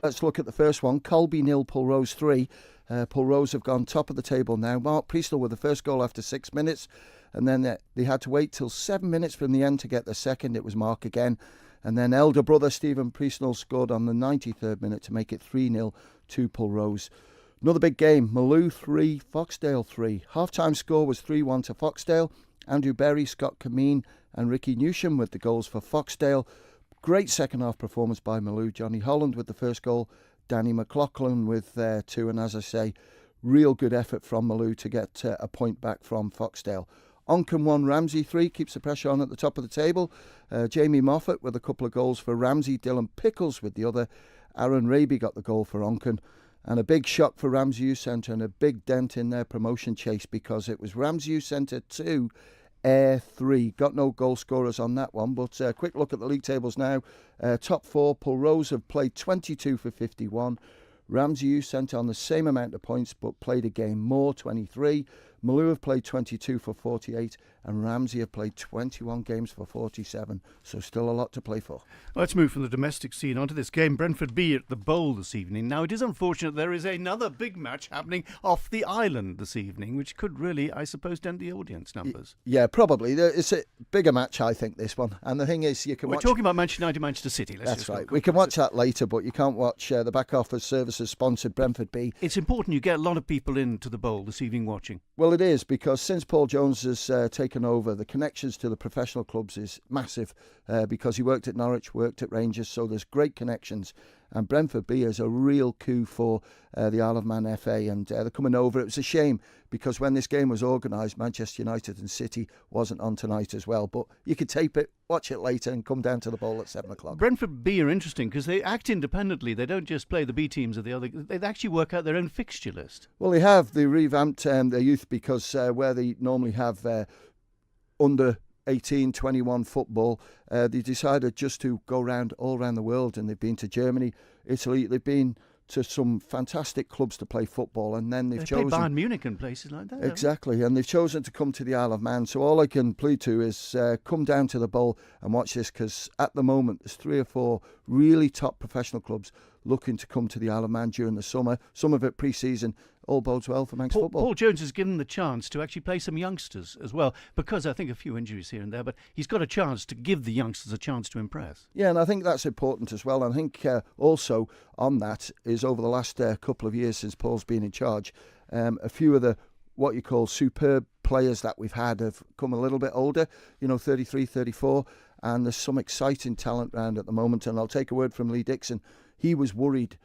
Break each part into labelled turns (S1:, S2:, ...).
S1: Let's look at the first one. Colby 0, Pulrose 3. Pulrose have gone top of the table now. Mark Priestnall with the first goal after 6 minutes. And then they had to wait till 7 minutes from the end to get the second. It was Mark again. And then elder brother Stephen Priestnall scored on the 93rd minute to make it 3-0 to Pulrose. Another big game. Maloo 3, Foxdale 3. Half-time score was 3-1 to Foxdale. Andrew Berry, Scott Cameen and Ricky Newsham with the goals for Foxdale. Great second-half performance by Maloo. Johnny Holland with the first goal. Danny McLaughlin with 2. And as I say, real good effort from Maloo to get a point back from Foxdale. Onchan 1, Ramsey 3, keeps the pressure on at the top of the table. Jamie Moffat with a couple of goals for Ramsey. Dylan Pickles with the other. Aaron Raby got the goal for Onchan. And a big shock for Ramsey Youth Centre and a big dent in their promotion chase, because it was Ramsey Youth Centre 2, Ayr 3. Got no goal scorers on that one, but a quick look at the league tables now. Top 4, Pulrose have played 22 for 51. Ramsey Youth Centre on the same amount of points but played a game more, 23. Maloo have played 22 for 48 and Ramsey have played 21 games for 47, so still a lot to play for.
S2: Let's move from the domestic scene onto this game. Brentford B at the Bowl this evening. Now, it is unfortunate there is another big match happening off the island this evening, which could really, I suppose, dent the audience numbers.
S1: Yeah, probably. It's a bigger match, I think, this one. And the thing is, you can
S2: We're
S1: watch...
S2: talking about Manchester United, Manchester City.
S1: That's right. We can watch that later, but you can't watch the back office services sponsored Brentford B.
S2: It's important you get a lot of people into the Bowl this evening watching.
S1: Well, it is, because since Paul Jones has taken over, the connections to the professional clubs is massive, because he worked at Norwich, worked at Rangers, so there's great connections. And Brentford B is a real coup for the Isle of Man FA, and they're coming over. It was a shame, because when this game was organised, Manchester United and City wasn't on tonight as well. But you could tape it, watch it later, and come down to the Bowl at 7 o'clock.
S2: Brentford B are interesting because they act independently. They don't just play the B teams of the other. They actually work out their own fixture list.
S1: Well, they have. They revamped their youth, because where they normally have under 18, 21 football, they decided just to go all around the world, and they've been to Germany, Italy, they've been to some fantastic clubs to play football, and then they've chosen...
S2: They play Bayern Munich and places like that.
S1: Exactly, and they've chosen to come to the Isle of Man. So all I can plead to is come down to the Bowl and watch this, because at the moment there's 3 or 4 really top professional clubs looking to come to the Isle of Man during the summer, some of it pre-season. All bodes well for Manx football.
S2: Paul Jones has given the chance to actually play some youngsters as well, because I think a few injuries here and there, but he's got a chance to give the youngsters a chance to impress.
S1: Yeah, and I think that's important as well. And I think also on that is, over the last couple of years since Paul's been in charge, a few of the what you call superb players that we've had have come a little bit older, 33, 34, and there's some exciting talent around at the moment. And I'll take a word from Lee Dixon. He was worried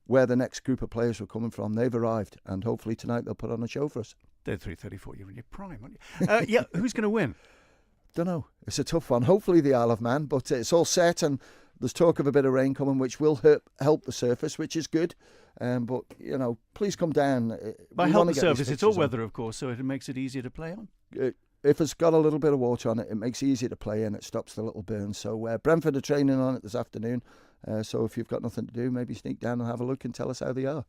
S1: where the next group of players were coming from. They've arrived, and hopefully tonight they'll put on a show for us.
S2: 33, 34, you're in your prime, aren't you? Yeah, who's going to win?
S1: Don't know. It's a tough one. Hopefully the Isle of Man, but it's all set, and there's talk of a bit of rain coming, which will help the surface, which is good. But, please come down.
S2: By help the surface, it's all weather, of course, so it makes it easier to play on.
S1: If it's got a little bit of water on it, it makes it easier to play, and it stops the little burns. So Brentford are training on it this afternoon. So if you've got nothing to do, maybe sneak down and have a look and tell us how they are.